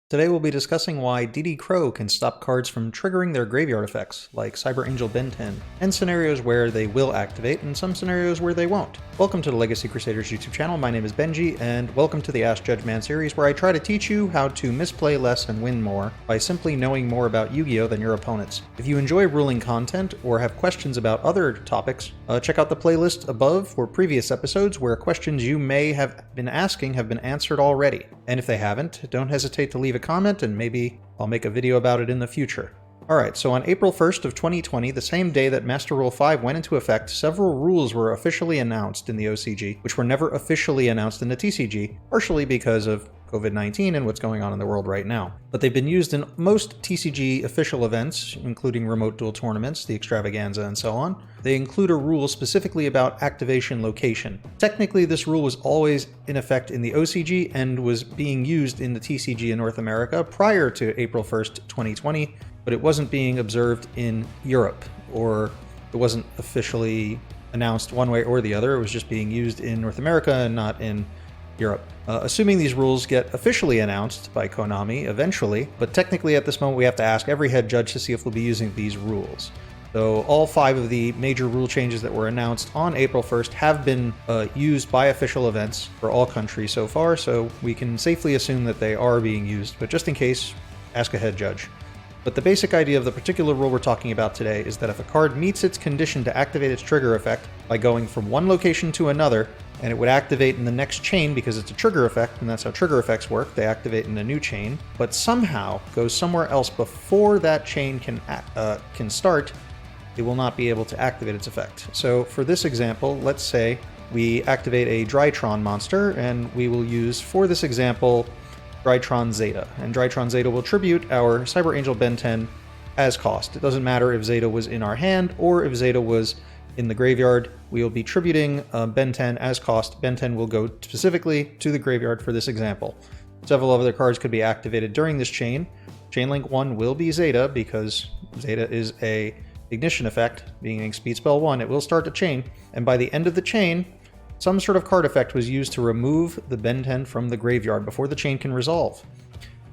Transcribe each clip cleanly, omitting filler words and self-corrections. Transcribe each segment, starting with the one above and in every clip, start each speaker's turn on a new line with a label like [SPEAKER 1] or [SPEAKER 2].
[SPEAKER 1] Today we'll be discussing why DD Crow can stop cards from triggering their graveyard effects, like Cyber Angel Benten, and scenarios where they will activate, and some scenarios where they won't. Welcome to the Legacy Crusaders YouTube channel, my name is Benji, and welcome to the Ask Judgeman series where I try to teach you how to misplay less and win more by simply knowing more about Yu-Gi-Oh than your opponents. If you enjoy ruling content or have questions about other topics, check out the playlist above for previous episodes where questions you may have been asking have been answered already. And if they haven't, don't hesitate to leave a comment and maybe I'll make a video about it in the future. Alright, so on April 1st of 2020, the same day that Master Rule 5 went into effect, several rules were officially announced in the OCG, which were never officially announced in the TCG, partially because of COVID-19 and what's going on in the world right now. But they've been used in most TCG official events, including remote duel tournaments, the extravaganza, and so on. They include a rule specifically about activation location. Technically, this rule was always in effect in the OCG and was being used in the TCG in North America prior to April 1st, 2020, but it wasn't being observed in Europe, or it wasn't officially announced one way or the other. It was just being used in North America and not in Europe. Assuming these rules get officially announced by Konami eventually, but technically at this moment we have to ask every head judge to see if we'll be using these rules. So all 5 of the major rule changes that were announced on April 1st have been used by official events for all countries so far, so we can safely assume that they are being used, but just in case, ask a head judge. But the basic idea of the particular rule we're talking about today is that if a card meets its condition to activate its trigger effect by going from one location to another, and it would activate in the next chain because it's a trigger effect, and that's how trigger effects work, they activate in a new chain, but somehow goes somewhere else before that chain can start, it will not be able to activate its effect. So for this example, let's say we activate a Drytron monster, and we will use, for this example, Drytron Zeta. And Drytron Zeta will tribute our Cyber Angel Benten as cost. It doesn't matter if Zeta was in our hand or if Zeta was in the graveyard. We will be tributing Benten as cost. Benten will go specifically to the graveyard for this example. Several other cards could be activated during this chain. Chain link 1 will be Zeta because Zeta is a ignition effect, being speed spell 1. It will start the chain, and by the end of the chain, some sort of card effect was used to remove the Benten from the graveyard before the chain can resolve.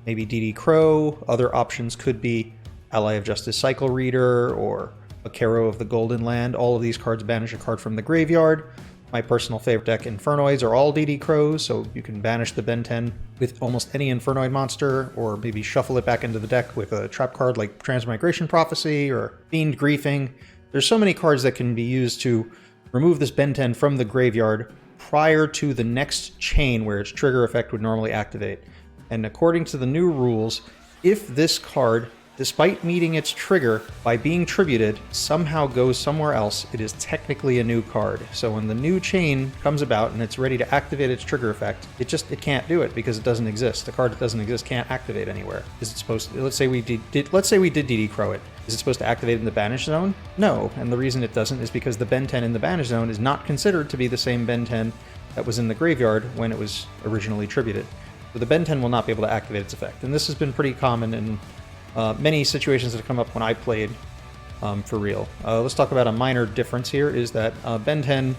[SPEAKER 1] Maybe DD Crow. Other options could be Ally of Justice Cycle Reader or Akero of the Golden Land. All of these cards banish a card from the graveyard. My personal favorite deck, Infernoids, are all DD Crows, so you can banish the Benten with almost any Infernoid monster, or maybe shuffle it back into the deck with a trap card like Transmigration Prophecy or Fiend Griefing. There's so many cards that can be used to remove this Benten from the graveyard prior to the next chain where its trigger effect would normally activate. And according to the new rules, if this card, despite meeting its trigger by being tributed, somehow goes somewhere else, it is technically a new card. So when the new chain comes about and it's ready to activate its trigger effect, it can't do it because it doesn't exist. The card that doesn't exist can't activate anywhere. Is it supposed to? Let's say we did DD Crow it. Is it supposed to activate in the banish zone? No, and the reason it doesn't is because the Benten in the banish zone is not considered to be the same Benten that was in the graveyard when it was originally tributed. So the Benten will not be able to activate its effect, and this has been pretty common in many situations that have come up when I played for real. Let's talk about a minor difference here, is that Benten,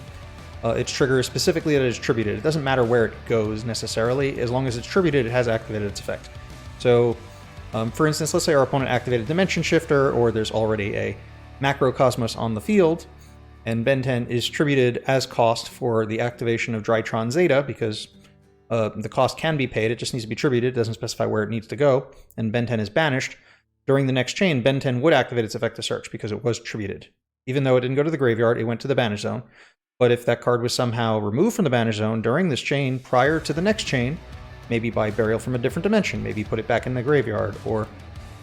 [SPEAKER 1] its trigger is specifically that it is tributed. It doesn't matter where it goes necessarily, as long as it's tributed, it has activated its effect. So, for instance, let's say our opponent activated Dimension Shifter, or there's already a Macrocosmos on the field, and Benten is tributed as cost for the activation of Drytron Zeta, because the cost can be paid, it just needs to be tributed, it doesn't specify where it needs to go, and Benten is banished. During the next chain, Benten would activate its effect to search because it was tributed. Even though it didn't go to the graveyard, it went to the banish zone. But if that card was somehow removed from the banish zone during this chain prior to the next chain, maybe by burial from a different dimension, maybe put it back in the graveyard, or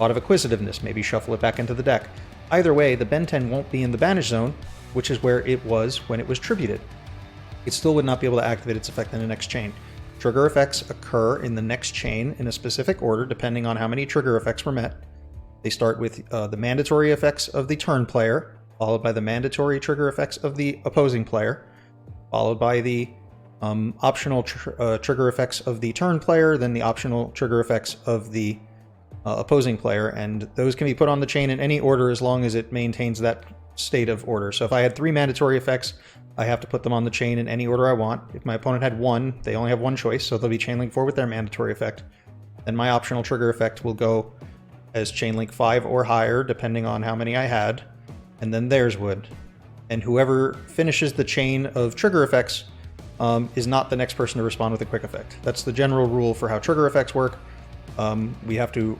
[SPEAKER 1] out of acquisitiveness, maybe shuffle it back into the deck. Either way, the Benten won't be in the banish zone, which is where it was when it was tributed. It still would not be able to activate its effect in the next chain. Trigger effects occur in the next chain in a specific order depending on how many trigger effects were met. They start with the mandatory effects of the turn player, followed by the mandatory trigger effects of the opposing player, followed by the optional trigger effects of the turn player, then the optional trigger effects of the opposing player, and those can be put on the chain in any order as long as it maintains that state of order. So if I had 3 mandatory effects, I have to put them on the chain in any order I want. If my opponent had 1, they only have 1 choice, so they'll be chain link 4 with their mandatory effect. then my optional trigger effect will go as chain link 5 or higher, depending on how many I had, and then theirs would. And whoever finishes the chain of trigger effects is not the next person to respond with a quick effect. That's the general rule for how trigger effects work. We have to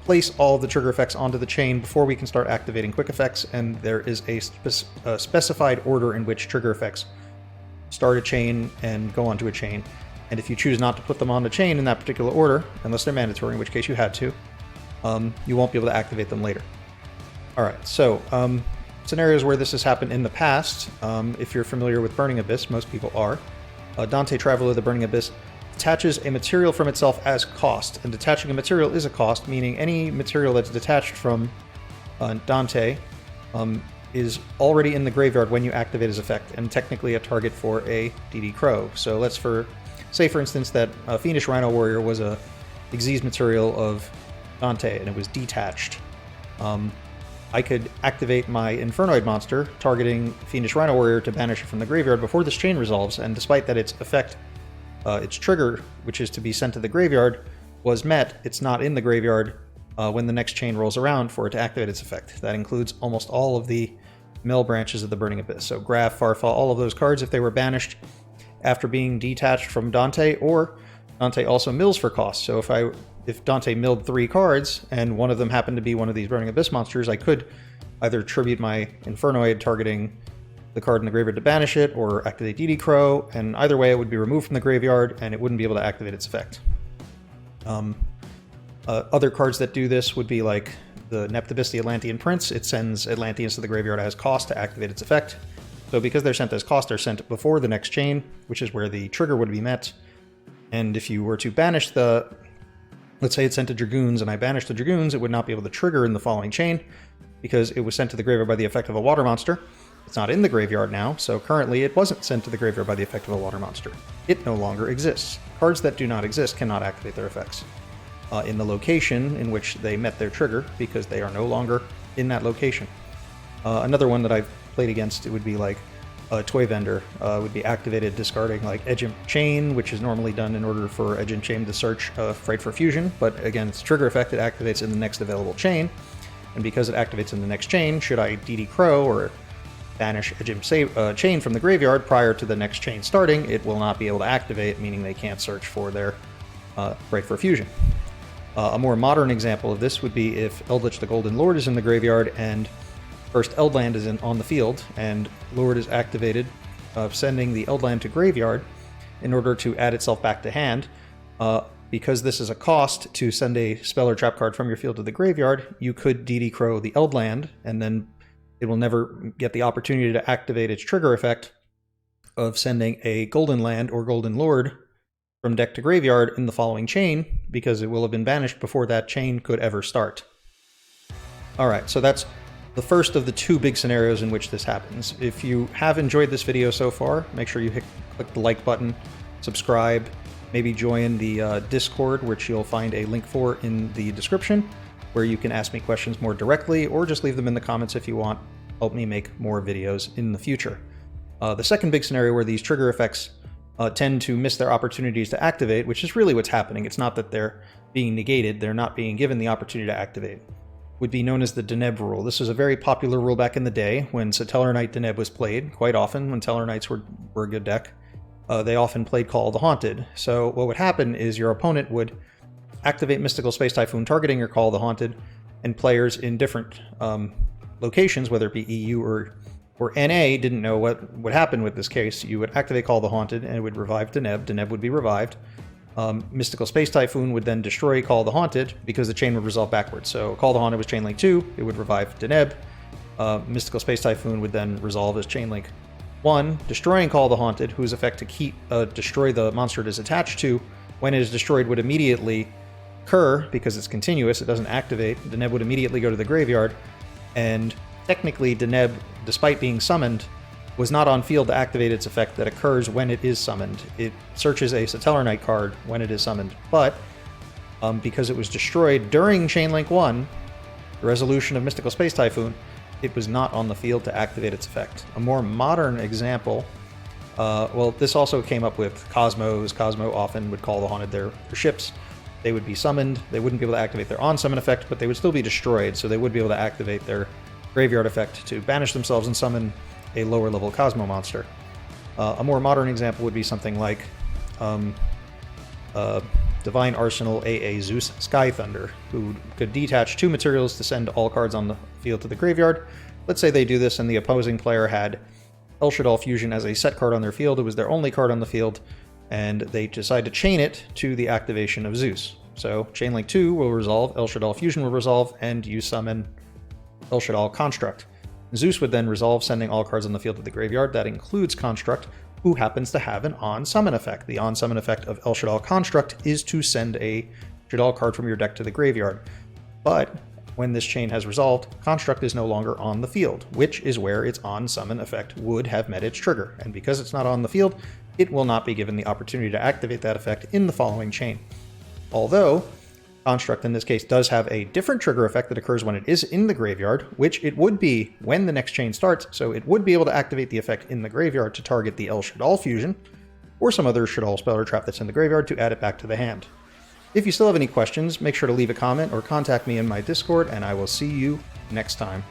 [SPEAKER 1] place all the trigger effects onto the chain before we can start activating quick effects, and there is a specified order in which trigger effects start a chain and go onto a chain. And if you choose not to put them on the chain in that particular order, unless they're mandatory, in which case you had to, you won't be able to activate them later. Alright, so scenarios where this has happened in the past, if you're familiar with Burning Abyss, most people are. Dante Traveler of the Burning Abyss detaches a material from itself as cost, and detaching a material is a cost, meaning any material that's detached from Dante is already in the graveyard when you activate his effect, and technically a target for a DD Crow. So let's say for instance that Fiendish Rhino Warrior was a Xyz material of Dante and it was detached. I could activate my Infernoid monster, targeting Fiendish Rhino Warrior to banish it from the graveyard before this chain resolves, and despite that its effect, its trigger, which is to be sent to the graveyard, was met, it's not in the graveyard when the next chain rolls around for it to activate its effect. That includes almost all of the mill branches of the Burning Abyss. So Graph, Farfall, all of those cards, if they were banished after being detached from Dante, or Dante also mills for cost. So if Dante milled 3 cards, and one of them happened to be one of these Burning Abyss monsters, I could either tribute my Infernoid targeting the card in the graveyard to banish it, or activate DD Crow, and either way it would be removed from the graveyard, and it wouldn't be able to activate its effect. Other cards that do this would be like the Neptibus, the Atlantean Prince. It sends Atlanteans to the graveyard as cost to activate its effect. So because they're sent as cost, they're sent before the next chain, which is where the trigger would be met. And if you were to banish let's say it's sent to Dragoons, and I banished the Dragoons, it would not be able to trigger in the following chain, because it was sent to the graveyard by the effect of a water monster. It's not in the graveyard now, so currently it wasn't sent to the graveyard by the effect of a water monster. It no longer exists. Cards that do not exist cannot activate their effects in the location in which they met their trigger, because they are no longer in that location. Another one that I've played against, it would be like a Toy Vendor would be activated discarding like Edge and Chain, which is normally done in order for Edge and Chain to search Fright for Fusion, but again, its trigger effect, it activates in the next available chain, and because it activates in the next chain, should I DD Crow or banish Edge and Chain from the graveyard prior to the next chain starting, it will not be able to activate, meaning they can't search for their Fright for Fusion. A more modern example of this would be if Eldlich the Golden Lord is in the graveyard and first Eldland is on the field, and Lord is activated, sending the Eldland to graveyard in order to add itself back to hand. Because this is a cost to send a spell or trap card from your field to the graveyard, you could DD Crow the Eldland, and then it will never get the opportunity to activate its trigger effect of sending a Golden Land or Golden Lord from deck to graveyard in the following chain, because it will have been banished before that chain could ever start. Alright, so that's the first of the 2 big scenarios in which this happens. If you have enjoyed this video so far, make sure you click the like button, subscribe, maybe join the Discord, which you'll find a link for in the description, where you can ask me questions more directly, or just leave them in the comments if you want. Help me make more videos in the future. The second big scenario where these trigger effects tend to miss their opportunities to activate, which is really what's happening. It's not that they're being negated, they're not being given the opportunity to activate, would be known as the Deneb rule. This was a very popular rule back in the day when Satellar Knight Deneb was played, quite often when Tellar Knights were a good deck. They often played Call of the Haunted. So what would happen is your opponent would activate Mystical Space Typhoon targeting your Call of the Haunted, and players in different locations, whether it be EU or NA, didn't know what would happen with this case. You would activate Call of the Haunted, and it would revive Deneb. Deneb would be revived. Mystical Space Typhoon would then destroy Call of the Haunted, because the chain would resolve backwards. So Call of the Haunted was Chainlink 2, it would revive Deneb. Mystical Space Typhoon would then resolve as Chainlink 1, destroying Call of the Haunted, whose effect to destroy the monster it is attached to, when it is destroyed, would immediately occur, because it's continuous, it doesn't activate. Deneb would immediately go to the graveyard, and technically Deneb, despite being summoned, was not on field to activate its effect that occurs when it is summoned. It searches a Satellar Knight card when it is summoned, but because it was destroyed during Chainlink 1, the resolution of Mystical Space Typhoon, it was not on the field to activate its effect. A more modern example, well, this also came up with Cosmos. Cosmo often would call the Haunted their ships. they would be summoned. They wouldn't be able to activate their on-summon effect, but they would still be destroyed, so they would be able to activate their graveyard effect to banish themselves and summon a lower-level Cosmo monster. A more modern example would be something like Divine Arsenal AA Zeus Sky Thunder, who could detach 2 materials to send all cards on the field to the graveyard. Let's say they do this and the opposing player had El Shaddoll Fusion as a set card on their field. It was their only card on the field, and they decide to chain it to the activation of Zeus. So Chainlink 2 will resolve, El Shaddoll Fusion will resolve, and you summon El Shaddoll Construct. Zeus would then resolve, sending all cards on the field to the graveyard. That includes Construct, who happens to have an on-summon effect. The on-summon effect of El Shaddoll Construct is to send a Shaddoll card from your deck to the graveyard. But when this chain has resolved, Construct is no longer on the field, which is where its on-summon effect would have met its trigger. And because it's not on the field, it will not be given the opportunity to activate that effect in the following chain. Although, Construct in this case does have a different trigger effect that occurs when it is in the graveyard, which it would be when the next chain starts, so it would be able to activate the effect in the graveyard to target the El Shaddoll Fusion, or some other Shaddoll spell or trap that's in the graveyard to add it back to the hand. If you still have any questions, make sure to leave a comment or contact me in my Discord, and I will see you next time.